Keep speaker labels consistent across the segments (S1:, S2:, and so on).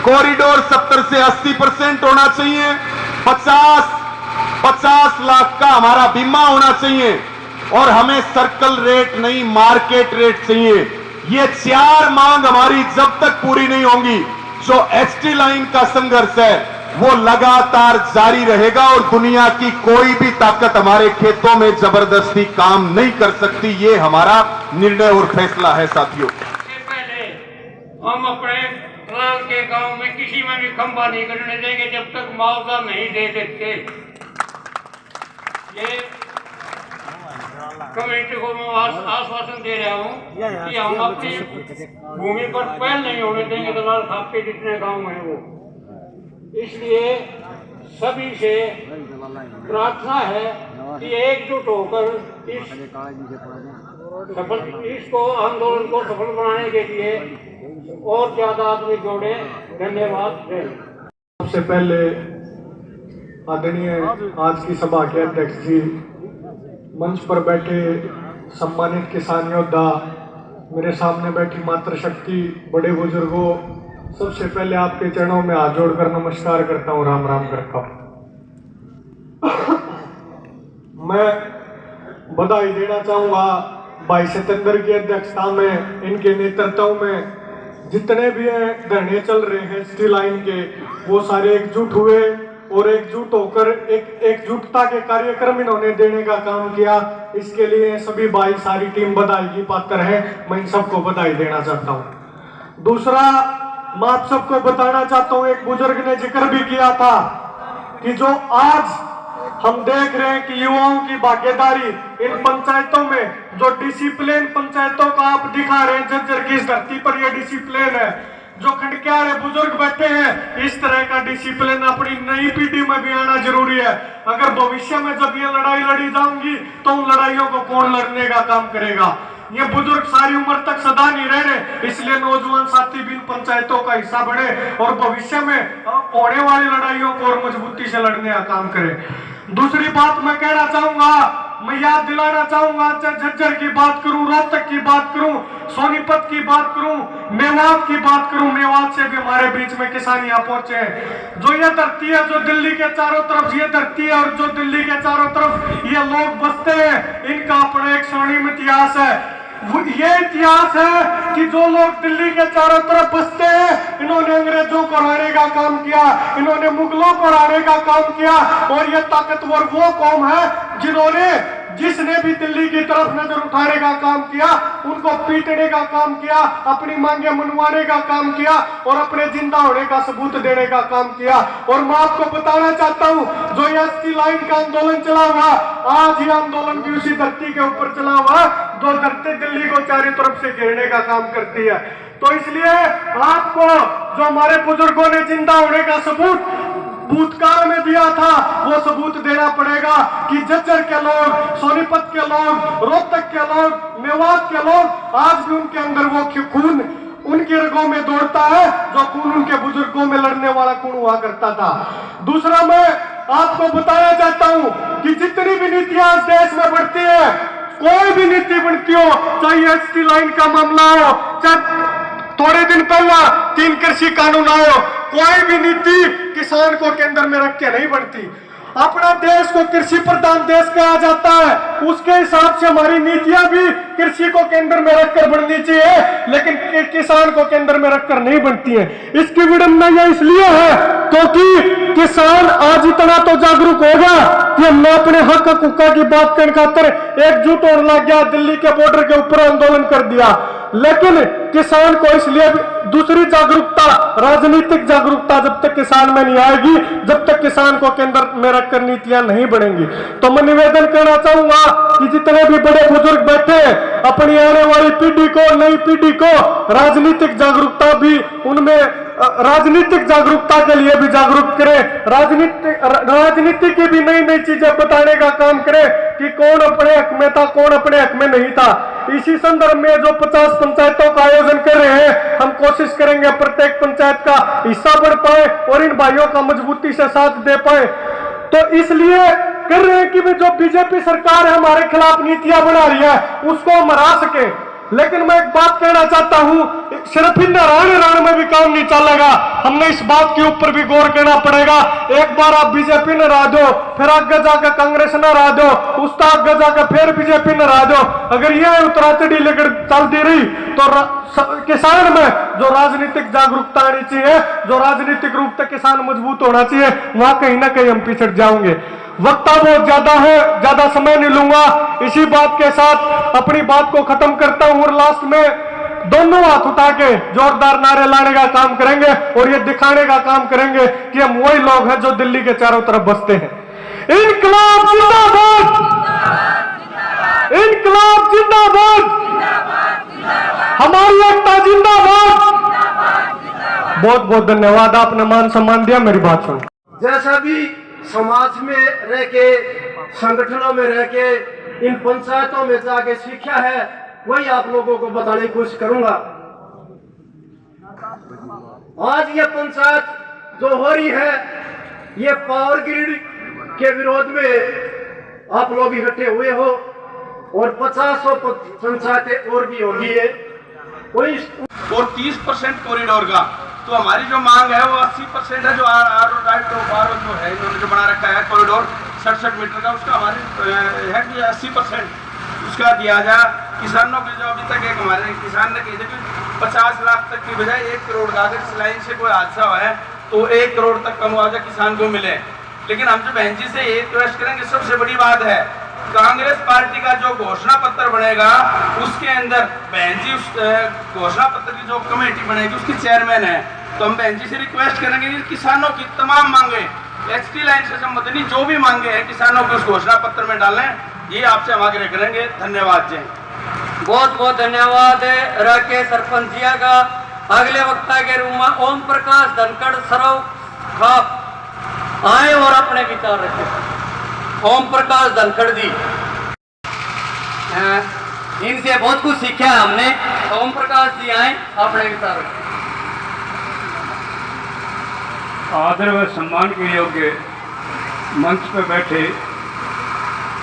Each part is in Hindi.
S1: कॉरिडोर 70 से 80% होना चाहिए। 50 लाख का हमारा बीमा होना चाहिए और हमें सर्कल रेट नहीं मार्केट रेट चाहिए। ये 4 मांग हमारी जब तक पूरी नहीं होंगी, जो एसटी लाइन का संघर्ष है वो लगातार जारी रहेगा और दुनिया की कोई भी ताकत हमारे खेतों में जबरदस्ती काम नहीं कर सकती। ये हमारा निर्णय और फैसला है साथियों।
S2: इससे पहले हम अपने राल के गांव में किसी में भी खंबा नहीं करने देंगे जब तक मुआवजा नहीं दे देते। ये कमेटी को मैं आश्वासन दे रहा हूँ कि हम अपनी भूमि पर पहल नहीं होने देंगे दलाल साहब के जितने गांव हैं वो। इसलिए सभी से प्रार्थना है कि एकजुट होकर इसको आंदोलन को सफल बनाने के लिए और ज्यादा आदमी जोड़े। धन्यवाद।
S3: सबसे पहले आदरणीय आज की सभा के अध्यक्ष जी, मंच पर बैठे सम्मानित किसान योद्धा, मेरे सामने बैठी मातृशक्ति, बड़े बुजुर्गों, सबसे पहले आपके चरणों में हाथ जोड़कर नमस्कार करता हूँ, राम राम करता हूँ। मैं बधाई देना चाहूंगा भाई सतेंद्र की अध्यक्षता में, इनके नेतृत्व में जितने भी धरने चल रहे हैं स्टील लाइन के, वो सारे एकजुट हुए और एकजुट होकर एक एकजुटता के कार्यक्रम इन्होंने देने का काम किया। इसके लिए सभी भाई, सारी टीम बधाई की पात्र है। मैं इन सबको बधाई देना चाहता हूँ। दूसरा, मैं आप सबको बताना चाहता हूँ, एक बुजुर्ग ने जिक्र भी किया था कि जो आज हम देख रहे हैं कि युवाओं की भागीदारी इन पंचायतों में, जो डिसिप्लिन पंचायतों का आप दिखा रहे हैं, झज्जर की इस धरती पर यह डिसिप्लिन है। जो खंडक्यारे बुजुर्ग बैठे हैं, इस तरह का डिसिप्लिन अपनी नई पीढ़ी में भी आना जरूरी है। अगर भविष्य में जब ये लड़ाई लड़ी जाऊंगी तो उन लड़ाइयों को कौन लड़ने का काम करेगा? ये बुजुर्ग सारी उम्र तक सदा नहीं रह रहे, इसलिए नौजवान साथी भी इन पंचायतों का हिस्सा बने और भविष्य में होने वाली लड़ाइयों को और मजबूती से लड़ने का काम करें। दूसरी बात मैं कहना चाहूंगा, मैं याद दिलाना चाहूंगा, चाहे झज्जर की बात करूं, रोहतक की बात करूं, सोनीपत की बात करूं, मेवात की बात करूं, मेवात से भी हमारे बीच में किसान यहाँ पहुंचे हैं। जो ये धरती है, जो दिल्ली के चारों तरफ ये धरती है और जो दिल्ली के चारों तरफ ये लोग बसते हैं, इनका अपना एक स्वर्णिम इतिहास है। ये इतिहास है कि जो लोग दिल्ली के चारों तरफ बसते हैं, इन्होंने अंग्रेजों को हराने का काम किया, इन्होंने मुगलों को हराने का काम किया और ये ताकतवर वो कौम है जिसने भी दिल्ली की तरफ नजर उठाने का काम किया, उनको पीटने का काम किया, अपनी मांगे मनवाने का काम किया और अपने जिंदा होने का सबूत देने का काम किया। और मैं आपको बताना चाहता हूं, जो एसटी लाइन का आंदोलन चला हुआ, आज ये आंदोलन भी उसी धरती के ऊपर चला हुआ, जो धरती दिल्ली को चारों तरफ से घेरने का काम करती है। तो इसलिए आपको जो हमारे बुजुर्गों ने जिंदा होने का सबूत भूतकाल में दिया था, वो सबूत देना पड़ेगा कि झज्जर के लोग, सोनीपत के लोग, रोहतक के लोग, मेवात के लोग, आज भी उनके अंदर वो खून उनके रगों में दौड़ता है, जो खून उनके बुजुर्गों में लड़ने वाला खून हुआ करता था। दूसरा, मैं आपको बताना चाहता हूं कि जितनी भी नीतियां देश में बढ़ती है, कोई भी नीति बनती हो, चाहे एसटी लाइन का मामला हो, चाहे थोड़े दिन पहला 3 कृषि कानून आयो, कोई भी नीति किसान को केंद्र में रख के नहीं बनती। अपना देश को कृषि प्रधान देश कहा जाता है, उसके हिसाब से हमारी नीतियां भी कृषि को केंद्र में रखकर बननी चाहिए, लेकिन किसान को केंद्र में रखकर नहीं बनती है। इसकी विडंबना यह इसलिए है क्योंकि किसान आज इतना तो जागरूक हो गया कि हमने अपने हक हुक्का की बात करने खातिर एकजुट होने लग गया, दिल्ली के बॉर्डर के ऊपर आंदोलन कर दिया। लेकिन किसान को इसलिए दूसरी जागरूकता, राजनीतिक जागरूकता जब तक किसान में नहीं आएगी, जब तक किसान को केंद्र में रखकर नीतियां नहीं बनेंगी। तो मैं निवेदन करना चाहूंगा कि जितने भी बड़े बुजुर्ग बैठे हैं, अपनी आने वाली पीढ़ी को, नई पीढ़ी को राजनीतिक जागरूकता भी उनमें, राजनीतिक जागरूकता के लिए भी जागरूक करें, राजनीति की भी नई नई चीजें बताने का काम करें कि कौन अपने हक में था, कौन अपने हक में नहीं था। इसी संदर्भ में जो 50 पंचायतों का आयोजन कर रहे हैं, हम कोशिश करेंगे प्रत्येक पंचायत का हिस्सा बढ़ पाए और इन भाइयों का मजबूती से साथ दे पाए। तो इसलिए कर रहे हैं कि जो बीजेपी सरकार है हमारे खिलाफ नीतियां बना रही है, उसको हम हरा सके। लेकिन मैं एक बात कहना चाहता हूं सिर्फ इन रण में भी काम नहीं चलेगा, हमने इस बात के ऊपर भी गौर करना पड़ेगा। एक बार आप बीजेपी ने हरा दो, फिर आगे जाकर कांग्रेस ने हरा दो, उसका आगे जाकर फिर बीजेपी ने हरा दो। अगर यह उतराचढ़ी लेकर चलती रही तो किसान में जो राजनीतिक जागरूकता आनी चाहिए, जो राजनीतिक रूप से किसान मजबूत होना चाहिए, वहां कहीं ना कहीं हम पिछड़ जाएंगे। वक्ता बहुत ज्यादा है, ज्यादा समय नहीं लूंगा। इसी बात के साथ अपनी बात को खत्म करता हूं और लास्ट में दोनों हाथ उठा के जोरदार नारे लाने का काम करेंगे और ये दिखाने का काम करेंगे कि हम वही लोग हैं जो दिल्ली के चारों तरफ बसते हैं। इनकलाब जिंदाबाद, इनकलाब जिंदाबाद, हमारी एकता जिंदाबाद। बहुत बहुत धन्यवाद, आपने मान सम्मान दिया, मेरी बात सुन।
S4: जैसा भी समाज में रह के, संगठनों में रह के, इन पंचायतों में जाके सीखा है, वही आप लोगों को बताने की कोशिश करूंगा। आज ये पंचायत जो हो रही है, ये पावर ग्रिड के विरोध में आप लोग इकट्ठे हुए हो और 50 पंचायतें और भी होगी है
S1: और 30% कॉरिडोर का, तो हमारी जो मांग है वो 80% है। जो राइट जो है इन्होंने जो बना रखा है कॉरिडोर 67 मीटर का, उसका हमारे है कि 80% उसका दिया जाए। किसानों के जो अभी तक एक हमारे किसान ने कही थी कि 50 लाख तक की बजाय 1 करोड़ का, अगर इस लाइन से कोई हादसा हुआ है तो 1 करोड़ तक का मुआवजा किसान को मिले। लेकिन हम जो बहन जी से ये रिक्वेस्ट करेंगे, सबसे बड़ी बात है कांग्रेस पार्टी का जो घोषणा पत्र बनेगा उसके अंदर बहन जी उस घोषणा पत्र की जो कमेटी बनेगी उसकी चेयरमैन है, तो हम बहन जी से रिक्वेस्ट करेंगे कि किसानों की तमाम मांगे, एचटी लाइन से संबंधित जो भी मांगे हैं किसानों के उस घोषणा पत्र में डालें। ये आपसे हम आग्रह करेंगे। धन्यवाद जी।
S2: बहुत बहुत धन्यवाद राके सरपंच जिया का। अगले वक्ता के रूप में ओम प्रकाश धनखड़ सरव खाप आए और अपने विचार रखें। ओम प्रकाश धनखड़ जी, इनसे बहुत कुछ सीखा है हमने। ओम प्रकाश जी आए, अपने विचार रखें।
S5: आदर व सम्मान के योग्य मंच पर बैठे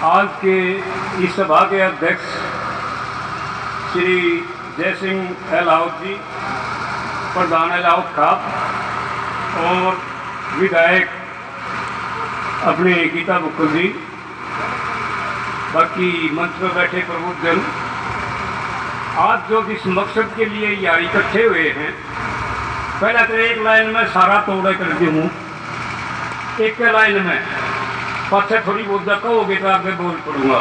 S5: आज के इस सभा के अध्यक्ष श्री जय सिंह अलाउद जी, प्रधान अलाउद खाप और विधायक अपने गीता बुक्कल जी, बाकी मंच पर बैठे प्रबुद्धजन, आज जो जिस मकसद के लिए यहाँ इकट्ठे हुए हैं, पहले तो एक लाइन में सारा तोड़े कर दूँ। एक लाइन में पाछे थोड़ी बहुत कहोगे तो आगे बोल पड़ूंगा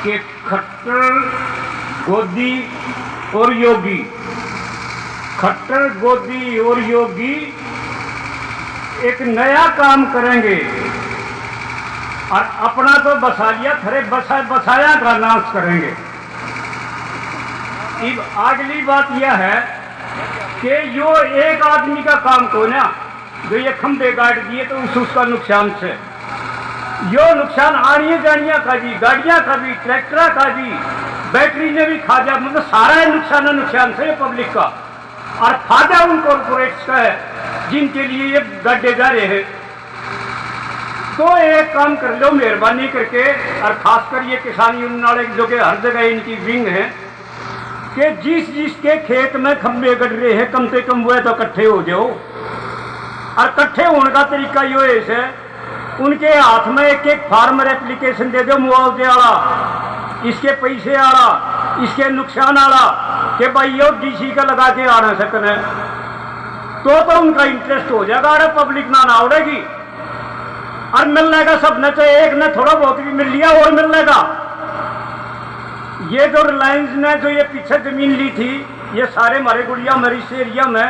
S5: कि खट्टर, गोदी और योगी, खट्टर, गोदी और योगी एक नया काम करेंगे और अपना तो बसा लिया, थरे बसाया का नाश करेंगे। अब अगली बात यह है कि जो एक आदमी का काम को ना, जो ये खंभे काट दिए तो उसका नुकसान से यो नुकसान आनिया जानिया का भी, गाड़ियां का भी, ट्रैक्टर का भी, बैटरी ने भी खा जा, मतलब सारा नुकसान से पब्लिक का, और फायदा उन कॉर्पोरेट्स का है जिनके लिए ये गड्ढे जा रहे हैं। तो एक काम कर लो मेहरबानी करके, और खासकर ये किसान यूनियन वाले जो कि हर जगह इनकी विंग है कि जिस जिसके खेत में खंभे गड़ रहे हैं कम से कम वो तो इकट्ठे हो जाओ। और इकट्ठे होने का तरीका यो है, उनके हाथ में एक एक फार्मर एप्लीकेशन दे दो, मुआवजे वाला, इसके पैसे वाला, इसके नुकसान वाला, कि भाई यो डीसी का लगा के आ ना सकना, तो उनका इंटरेस्ट हो जाएगा और पब्लिक ना उड़ेगी। और मिलने का सब न, चाहे एक ने थोड़ा बहुत भी मिल लिया और मिलने का। ये जो रिलायंस ने जो ये पीछे जमीन ली थी, ये सारे हमारे गुड़िया मरी से एरिया में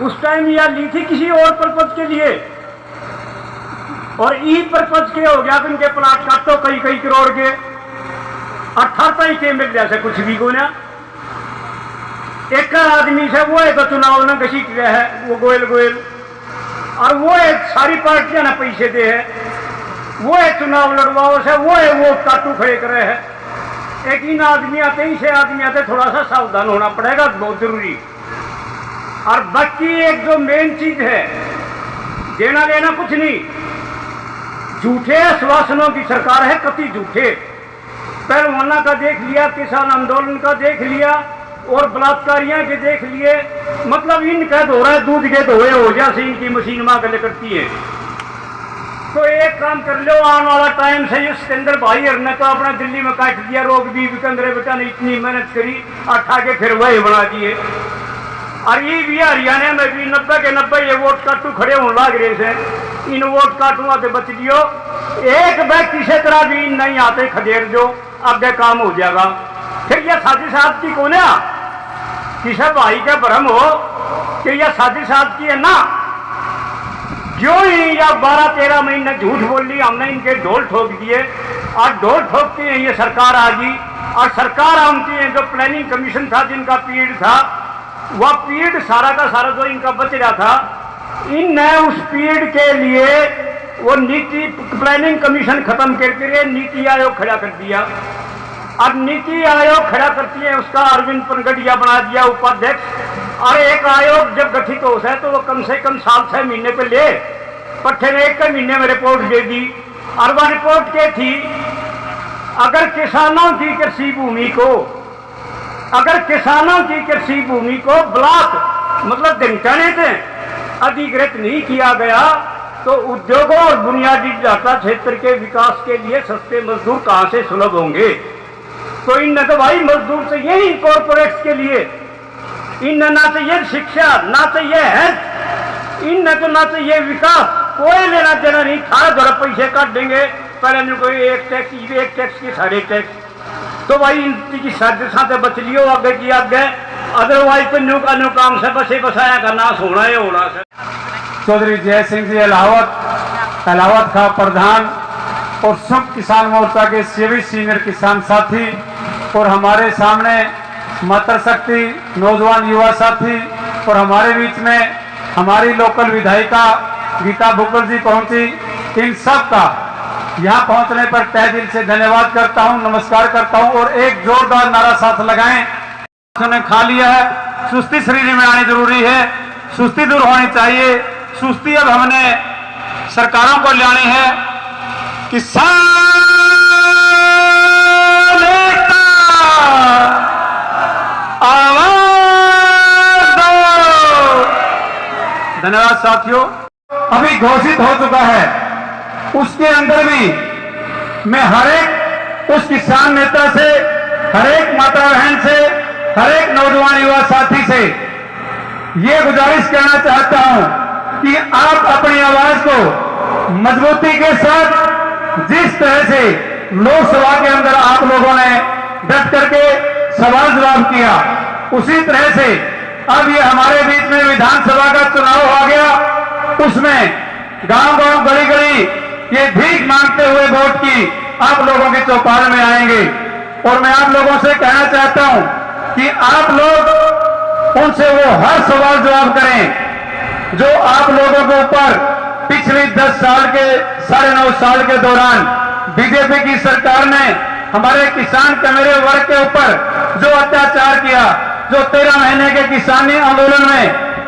S5: उस टाइम यह ली थी किसी और पर्पज के लिए, और ई पर्पज के हो गया तो इनके प्लाट काटो कई कई करोड़ के, 18 के मिल जैसे कुछ भी को ना। एक आदमी से वो है तो चुनाव न घसीट रहा है, वो गोयल, और वो है सारी पार्टियां ना पैसे दे है, वो है चुनाव लड़वाओ से, वो है वो काटू खड़े करे है। एक इन आदमी आते ही से आदमी आते, थोड़ा सा सावधान होना पड़ेगा, बहुत जरूरी। और बाकी एक जो मेन चीज है, देना लेना कुछ नहीं, झूठे आश्वासनों की सरकार है, कति झूठे। पहलवाना का देख लिया, किसान आंदोलन का देख लिया, और बलात्कारियां के देख लिए, मतलब इनका धोरा दूध के धोए हो जाए इनकी मशीन मां गले करती है। तो एक काम कर लो, आने वाला टाइम से ये सिकंदर भाई ने तो अपना दिल्ली में काट दिया रोग भी, सिकंदर बेटा ने इतनी मेहनत करी अठा के फिर वही बना दिए। और ये भी हरियाणा में भी 90 के 90 ये वोट काटू खड़े होने लग रहे थे। इन वोट काटूंगा तो बच लियो, एक बैग किसी तरह भी नहीं आते खदेड़ दो, आगे काम हो जाएगा। फिर यह साजिश आपकी कौन है? किसी भाई का भ्रम हो कि यह साजिश आपकी है ना, क्यों ही या 12-13 महीने झूठ बोल ली हमने, इनके ढोल ठोक दिए और ढोल ठोकती है ये सरकार आ गई। और सरकार आती है, जो प्लानिंग कमीशन था जिनका पीरियड था, वह पीरियड सारा का सारा जो इनका बच रहा था, इनने उस पीरियड के लिए वो नीति प्लानिंग कमीशन खत्म करके नीति आयोग खड़ा कर दिया। अब नीति आयोग खड़ा करती है, उसका अरविंद पनगड़िया बना दिया उपाध्यक्ष। और एक आयोग जब गठित हो जाए तो वो कम से कम 7-6 महीने पे ले, पट्टे ने 1 महीने में रिपोर्ट दे दी। और वह रिपोर्ट क्या थी? अगर किसानों की कृषि भूमि को ब्लॉक मतलब ढंकाने से अधिकृत नहीं किया गया तो उद्योगों और बुनियादी ढांचा क्षेत्र के विकास के लिए सस्ते मजदूर कहां से सुलभ होंगे? तो इन तो भाई मजदूर चाहिए ही कॉर्पोरेट्स के लिए, इन ना चाहिए शिक्षा, ना चाहिए हेल्थ, इन तो ना चाहिए विकास, कोई लेना देना नहीं। था जरा पैसे काट देंगे, पहले कोई एक टैक्स की सारे टैक्स। तो भाई इनकी साथ बच लियो आगे की आगे, अदरवाइज तो न्यू काम से बसे बसाया का नाश होना है होना है।
S6: चौधरी जय सिंह जी अलावत खां प्रधान और सब किसान मोर्चा के सभी सीनियर किसान साथी, और हमारे सामने मातृशक्ति नौजवान युवा साथी, और हमारे बीच में हमारी लोकल विधायिका गीता बुकल जी पहुंची। इन सब का यहाँ पहुंचने पर तहे दिल से धन्यवाद करता हूं, नमस्कार करता हूं। और एक जोरदार नारा साथ लगाएं, उन्होंने खा लिया है, सुस्ती शरीर में आनी जरूरी है, सुस्ती दूर होनी चाहिए। सुस्ती अब हमने सरकारों को लानी है। किसान एकता, आवाज दो। धन्यवाद साथियों। अभी घोषित हो चुका है, उसके अंदर भी मैं हर एक उस किसान नेता से, हर एक माता बहन से, हर एक नौजवान युवा साथी से ये गुजारिश करना चाहता हूं कि आप अपनी आवाज को मजबूती के साथ, जिस तरह से लोकसभा के अंदर आप लोगों ने डट करके सवाल जवाब किया, उसी तरह से अब ये हमारे बीच में विधानसभा का चुनाव आ गया, उसमें गांव-गांव गली-गली ये भीख मांगते हुए वोट की आप लोगों के चौपाल में आएंगे। और मैं आप लोगों से कहना चाहता हूं कि आप लोग उनसे वो हर सवाल जवाब करें जो आप लोगों के ऊपर पिछले 10 साल के 9.5 साल के दौरान बीजेपी की सरकार ने हमारे किसान कमेरे वर्ग के ऊपर जो अत्याचार किया, जो 13 महीने के किसानी आंदोलन में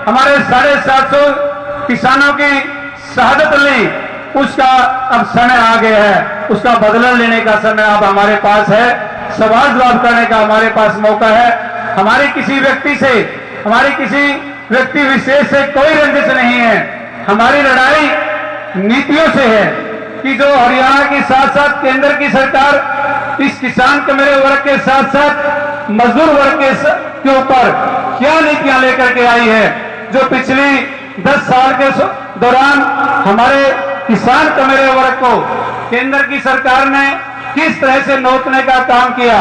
S6: हमारे 750 किसानों की शहादत ली, उसका अब समय आ गया है, उसका बदला लेने का समय अब हमारे पास है, सवाल जवाब करने का हमारे पास मौका है। हमारी किसी व्यक्ति से, हमारी किसी व्यक्ति विशेष से कोई रंजिश नहीं है। हमारी लड़ाई नीतियों से है कि जो हरियाणा के साथ साथ केंद्र की सरकार इस किसान कमेरे वर्ग के साथ साथ मजदूर वर्ग के ऊपर क्या नीतियां लेकर के आई है, जो पिछली 10 साल के दौरान हमारे किसान कमेरे वर्ग को केंद्र की सरकार ने किस तरह से नोचने का काम किया।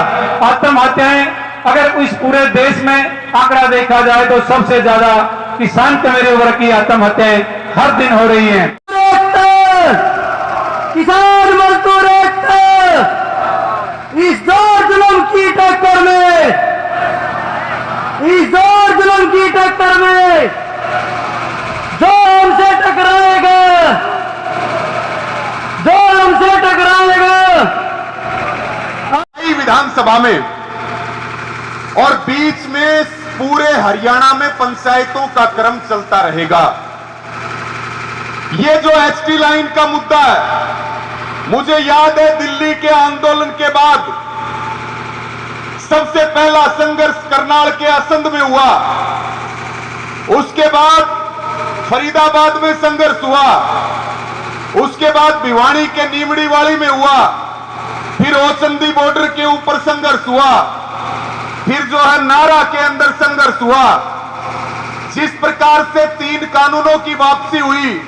S6: आत्महत्याएं अगर इस पूरे देश में आंकड़ा देखा जाए तो सबसे ज्यादा किसान कमेरे वर्ग की आत्महत्याएं हर दिन हो रही हैं।
S4: किसान मजदूर एकता, इस जोर जुल्म की टक्कर में, इस जोर जुल्म की टक्कर में जो हमसे टकराएगा, जो हमसे टकराएगा
S1: विधानसभा में और बीच में पूरे हरियाणा में पंचायतों का क्रम चलता रहेगा। ये जो एचटी लाइन का मुद्दा है, मुझे याद है दिल्ली के आंदोलन के बाद सबसे पहला संघर्ष करनाल के असंध में हुआ, उसके बाद फरीदाबाद में संघर्ष हुआ, उसके बाद भिवानी के नीमड़ी वाली में हुआ, फिर ओचंदी बॉर्डर के ऊपर संघर्ष हुआ, फिर जो है नारा के अंदर संघर्ष हुआ। जिस प्रकार से 3 कानूनों की वापसी हुई,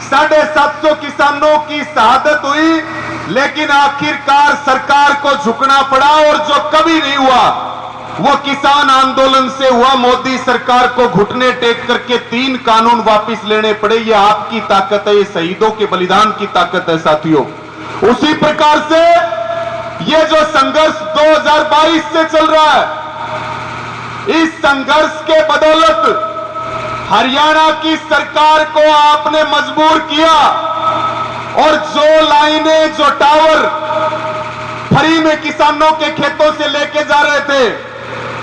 S1: 750 किसानों की शहादत हुई, लेकिन आखिरकार सरकार को झुकना पड़ा और जो कभी नहीं हुआ वो किसान आंदोलन से हुआ। मोदी सरकार को घुटने टेक करके 3 कानून वापस लेने पड़े। ये आपकी ताकत है, ये शहीदों के बलिदान की ताकत है साथियों। उसी प्रकार से ये जो संघर्ष 2022 से चल रहा है, इस संघर्ष के बदौलत हरियाणा की सरकार को आपने मजबूर किया और जो लाइनें, जो टावर फ्री में किसानों के खेतों से लेके जा रहे थे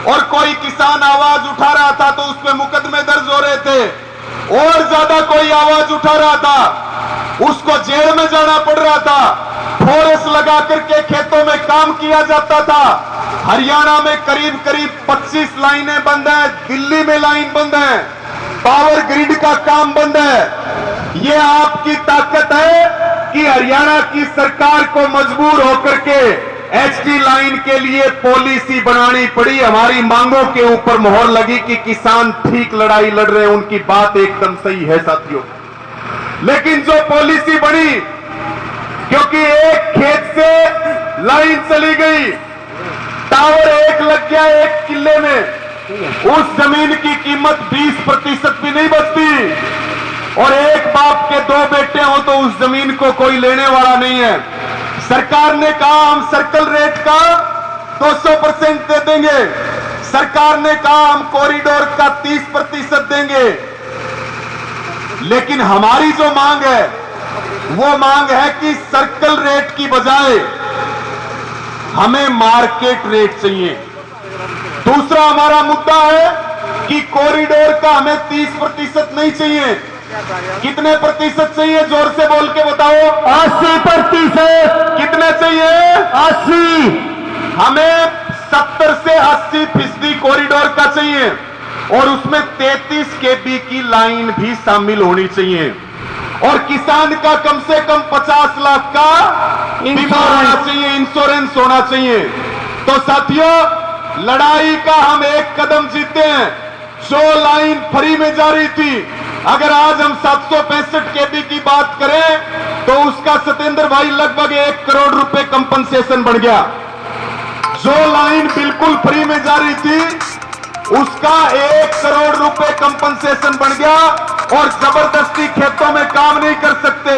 S1: और कोई किसान आवाज उठा रहा था तो उस पर मुकदमे दर्ज हो रहे थे, और ज्यादा कोई आवाज उठा रहा था उसको जेल में जाना पड़ रहा था, फोर्स लगा करके खेतों में काम किया जाता था। हरियाणा में करीब करीब 25 लाइनें बंद हैं, दिल्ली में लाइन बंद है, पावर ग्रिड का काम बंद है। ये आपकी ताकत है कि हरियाणा की सरकार को मजबूर होकर के एचटी लाइन के लिए पॉलिसी बनानी पड़ी। हमारी मांगों के ऊपर मोहर लगी कि किसान ठीक लड़ाई लड़ रहे हैं, उनकी बात एकदम सही है साथियों। लेकिन जो पॉलिसी बनी, क्योंकि एक खेत से लाइन चली गई, टावर एक लग गया एक किले में, उस जमीन की कीमत 20% भी नहीं बचती, और एक बाप के 2 बेटे हो तो उस जमीन को कोई लेने वाला नहीं है। सरकार ने कहा हम सर्कल रेट का 200% दे देंगे, सरकार ने कहा हम कॉरिडोर का 30% देंगे, लेकिन हमारी जो मांग है वो मांग है कि सर्कल रेट की बजाय हमें मार्केट रेट चाहिए। दूसरा हमारा मुद्दा है कि कॉरिडोर का हमें 30% नहीं चाहिए। कितने प्रतिशत चाहिए? जोर से बोल के बताओ।
S6: 80%।
S1: कितने चाहिए?
S6: 80।
S1: हमें 70 से 80% कॉरिडोर का चाहिए, और उसमें 33 kb की लाइन भी शामिल होनी चाहिए, और किसान का कम से कम 50 लाख का बीमा होना चाहिए, इंश्योरेंस होना चाहिए। तो साथियों, लड़ाई का हम एक कदम जीते हैं। जो लाइन फ्री में जा रही थी, अगर आज हम 765 kb की बात करें तो उसका सत्येंद्र भाई लगभग 1 करोड़ रुपए कंपनसेशन बढ़ गया। जो लाइन बिल्कुल फ्री में जा रही थी उसका 1 करोड़ रुपए कंपनसेशन बढ़ गया, और जबरदस्ती खेतों में काम नहीं कर सकते।